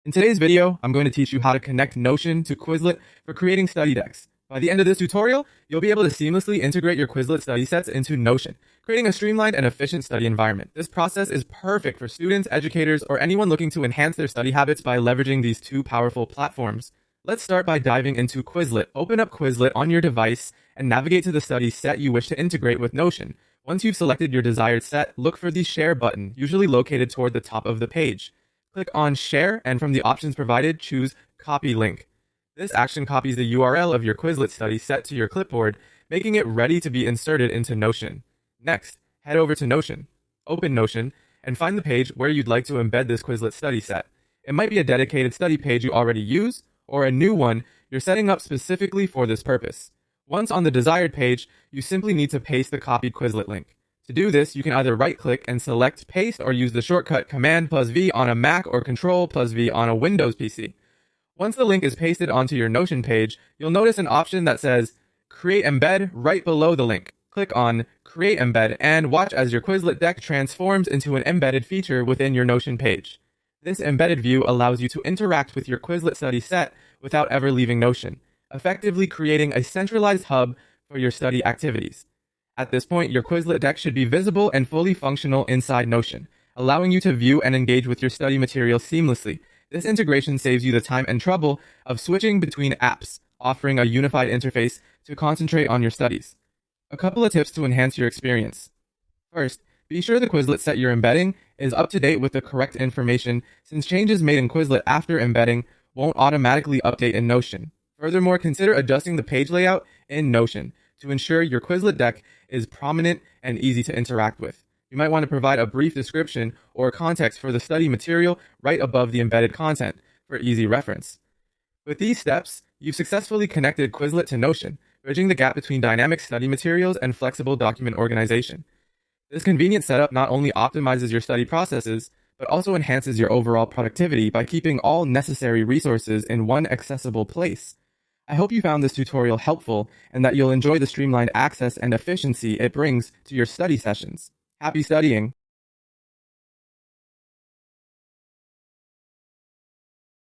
In today's video, I'm going to teach you how to connect Notion to Quizlet for creating study decks. By the end of this tutorial, you'll be able to seamlessly integrate your Quizlet study sets into Notion, creating a streamlined and efficient study environment. This process is perfect for students, educators, or anyone looking to enhance their study habits by leveraging these two powerful platforms. Let's start by diving into Quizlet. Open up Quizlet on your device and navigate to the study set you wish to integrate with Notion. Once you've selected your desired set, look for the Share button, usually located toward the top of the page. Click on Share, and from the options provided, choose Copy Link. This action copies the URL of your Quizlet study set to your clipboard, making it ready to be inserted into Notion. Next, head over to Notion. Open Notion, and find the page where you'd like to embed this Quizlet study set. It might be a dedicated study page you already use, or a new one you're setting up specifically for this purpose. Once on the desired page, you simply need to paste the copied Quizlet link. To do this, you can either right-click and select Paste or use the shortcut Command+V on a Mac or Control+V on a Windows PC. Once the link is pasted onto your Notion page, you'll notice an option that says Create Embed right below the link. Click on Create Embed and watch as your Quizlet deck transforms into an embedded feature within your Notion page. This embedded view allows you to interact with your Quizlet study set without ever leaving Notion, effectively creating a centralized hub for your study activities. At this point, your Quizlet deck should be visible and fully functional inside Notion, allowing you to view and engage with your study material seamlessly. This integration saves you the time and trouble of switching between apps, offering a unified interface to concentrate on your studies. A couple of tips to enhance your experience. First, be sure the Quizlet set you're embedding is up to date with the correct information, since changes made in Quizlet after embedding won't automatically update in Notion. Furthermore, consider adjusting the page layout in Notion to ensure your Quizlet deck is prominent and easy to interact with. You might want to provide a brief description or context for the study material right above the embedded content for easy reference. With these steps, you've successfully connected Quizlet to Notion, bridging the gap between dynamic study materials and flexible document organization. This convenient setup not only optimizes your study processes, but also enhances your overall productivity by keeping all necessary resources in one accessible place. I hope you found this tutorial helpful and that you'll enjoy the streamlined access and efficiency it brings to your study sessions. Happy studying!